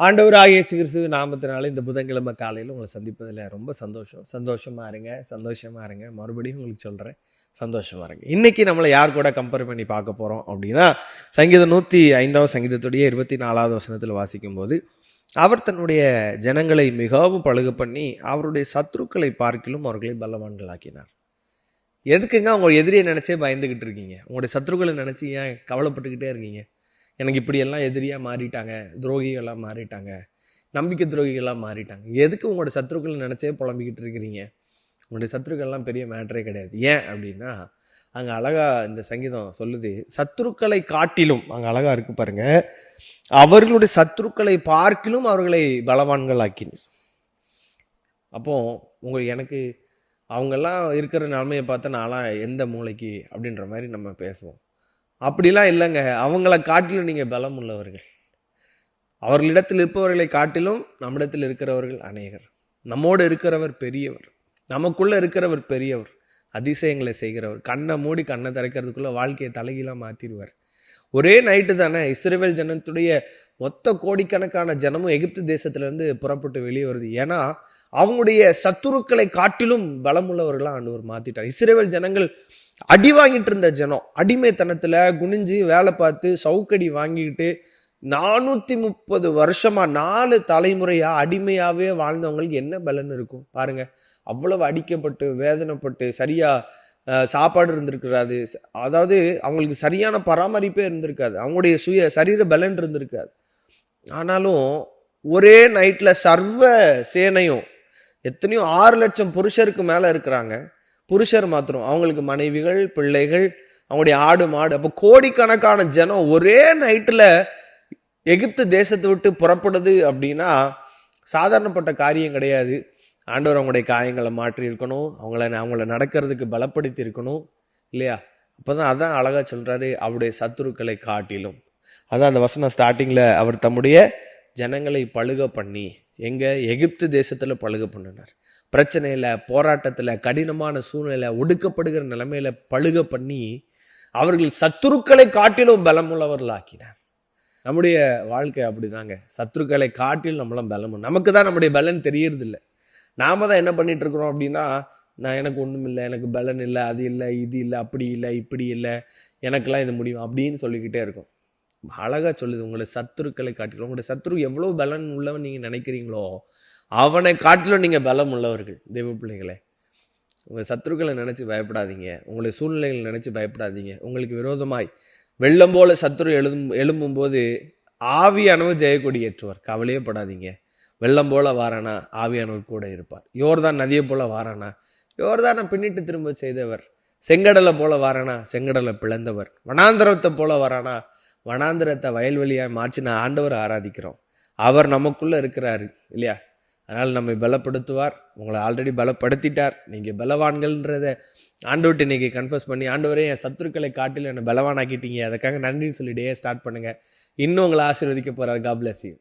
ஆண்டவராகிய இயேசு கிறிஸ்து நாமத்தினால இந்த புதன்கிழமை காலையில் உங்களை சந்திப்பதில் ரொம்ப சந்தோஷமாக இருங்க. மறுபடியும் உங்களுக்கு சொல்கிறேன், சந்தோஷமாக இருங்க. இன்றைக்கி நம்மளை யார் கூட கம்பேர் பண்ணி பார்க்க போகிறோம் அப்படின்னா, சங்கீதம் 105 சங்கீதத்துடைய 24 வசனத்தில் வாசிக்கும்போது, அவர் தன்னுடைய ஜனங்களை மிகவும் பழுக பண்ணி அவருடைய சத்துருக்களை பார்க்கிலும் அவர்களை பலவான்களாக்கினார். எதுக்குங்க அவங்க எதிரியை நினச்சே பயந்துக்கிட்டு இருக்கீங்க? உங்களுடைய சத்துருக்களை நினச்சி ஏன் கவலைப்பட்டுக்கிட்டே இருக்கீங்க? எனக்கு இப்படியெல்லாம் எதிரியாக மாறிட்டாங்க, துரோகிகளாக மாறிட்டாங்க, நம்பிக்கை துரோகிகளாக மாறிட்டாங்க. எதுக்கு உங்களோட சத்துருக்களை நினச்சே புலம்பிக்கிட்டு இருக்கிறீங்க? உங்களுடைய சத்துருக்கள்லாம் பெரிய மேட்டரே கிடையாது. ஏன் அப்படின்னா, அங்கே அழகாக இந்த சங்கீதம் சொல்லுது, சத்துருக்களை காட்டிலும், அங்கே அழகாக இருக்குது பாருங்க, அவர்களுடைய சத்துருக்களை பார்க்கிலும் அவர்களை பலவான்கள் ஆக்கினார். அப்போது எனக்கு அவங்கெல்லாம் இருக்கிற நிலைமையை பார்த்தா நான்லாம் எந்த மூளைக்கு அப்படின்ற மாதிரி நம்ம பேசுவோம். அப்படிலாம் இல்லைங்க. அவங்கள காட்டிலும் நீங்கள் பலம் உள்ளவர்கள். அவர்களிடத்தில் இருப்பவர்களை காட்டிலும் நம்மிடத்தில் இருக்கிறவர்கள் அநேகர். நம்மோடு இருக்கிறவர் பெரியவர், நமக்குள்ளே இருக்கிறவர் பெரியவர், அதிசயங்களை செய்கிறவர். கண்ணை மூடி கண்ணை திறக்கிறதுக்குள்ளே வாழ்க்கையை தலைகீழாக மாற்றிடுவார். ஒரே நைட்டு தானே இஸ்ரவேல் ஜனத்துடைய மொத்த கோடிக்கணக்கான ஜனமும் எகிப்து தேசத்திலேருந்து புறப்பட்டு வெளியே வருது. ஏன்னா அவங்களுடைய சத்துருக்களை காட்டிலும் பலமுள்ளவர்களாக ஆண்டவர் மாற்றிட்டார். இஸ்ரவேல் ஜனங்கள் அடி வாங்கிட்டு இருந்த ஜனம், அடிமைத்தனத்தில் குனிஞ்சு வேலை பார்த்து சவுக்கடி வாங்கிக்கிட்டு 430 வருஷமா 4 தலைமுறையாக அடிமையாகவே வாழ்ந்தவங்களுக்கு என்ன பலன் இருக்கும் பாருங்க. அவ்வளவு அடிக்கப்பட்டு வேதனைப்பட்டு சரியாக சாப்பாடு இருந்திருக்காது, அதாவது அவங்களுக்கு சரியான பராமரிப்பே இருந்திருக்காது, அவங்களுடைய சரீர பலன் இருந்திருக்காது. ஆனாலும் ஒரே நைட்டில் சர்வ சேனையும், எத்தனையோ 6 லட்சம் புருஷருக்கு மேலே இருக்கிறாங்க. புருஷர் மாத்திரம், அவங்களுக்கு மனைவிகள், பிள்ளைகள், அவங்களுடைய ஆடு மாடு, அப்போ கோடிக்கணக்கான ஜனம் ஒரே நைட்டில் எகிப்து தேசத்தை விட்டு புறப்படுது அப்படின்னா சாதாரணப்பட்ட காரியம் கிடையாது. ஆண்டவர் அவங்களுடைய காயங்களை மாற்றி இருக்கணும், அவங்கள நடக்கிறதுக்கு பலப்படுத்தி இருக்கணும் இல்லையா? அப்போ தான் அதான் அழகாக சொல்கிறாரு, அவருடைய சத்துருக்களை காட்டிலும். அதான் அந்த வசனம் ஸ்டார்டிங்கில், அவர் தம்முடைய ஜனங்களை பழுக பண்ணி, எகிப்து தேசத்தில் பழுக பண்ணினார். பிரச்சனையில், போராட்டத்தில், கடினமான சூழ்நிலை, ஒடுக்கப்படுகிற நிலைமையில பழுக பண்ணி அவர்கள் சத்துருக்களை காட்டிலும் பலமுள்ளவர்கள் ஆக்கினார். நம்முடைய வாழ்க்கை அப்படிதாங்க. சத்துருக்களை காட்டிலும் நம்மளும் பலம். நமக்கு தான் நம்முடைய பலன் தெரியறதில்லை. நாம தான் என்ன பண்ணிட்டு இருக்கிறோம் அப்படின்னா, எனக்கு ஒன்றும் இல்லை, எனக்கு பலன் இல்லை, அது இல்லை, இது இல்லை, அப்படி இல்லை, இப்படி இல்லை, எனக்கெல்லாம் இது முடியும் அப்படின்னு சொல்லிக்கிட்டே இருக்கும். அழகாக சொல்லுது, உங்களை சத்துருக்களை காட்டிலும். உங்களுடைய சத்துரு எவ்வளோ பலன் உள்ளவன் நீங்கள் நினைக்கிறீங்களோ அவனை காட்டிலும் நீங்கள் பலம் உள்ளவர்கள். தெய்வ பிள்ளைகளே, உங்கள் சத்துருக்களை நினச்சி பயப்படாதீங்க, உங்களுடைய சூழ்நிலைகளை நினச்சி பயப்படாதீங்க. உங்களுக்கு விரோதமாய் வெள்ளம் போல சத்துரு எழும்பும்போது ஆவியானவர் ஜெயக்கொடி ஏற்றுவார். கவலையே படாதீங்க. வெள்ளம் போல வாரானா ஆவியானவர் கூட இருப்பார். யோர்தான் நதியை போல வாரானா யோர்தானை பின்னிட்டு திரும்ப செய்தவர். செங்கடலை போல வாரானா செங்கடலை பிளந்தவர். வனாந்திரத்தை போல வாரானா வனாந்திரத்தை வயல்வெளியாக மாற்றின ஆண்டவர் ஆராதிக்கிறோம். அவர் நமக்குள்ளே இருக்கிறாரு இல்லையா? அதனால் நம்மை பலப்படுத்துவார். உங்களை ஆல்ரெடி பலப்படுத்திட்டார். நீங்கள் பலவான்கள்ன்றதை ஆண்டவர்கிட்ட இன்றைக்கி கன்ஃபர்ஸ் பண்ணி, ஆண்டவரே என் சத்துருக்களை காட்டில் என்னை பலவானாக்கிட்டீங்க, அதுக்காக நன்றின்னு சொல்லி டே ஸ்டார்ட் பண்ணுங்கள். இன்னும் உங்களை ஆசீர்வதிக்க போகிறார். God bless you.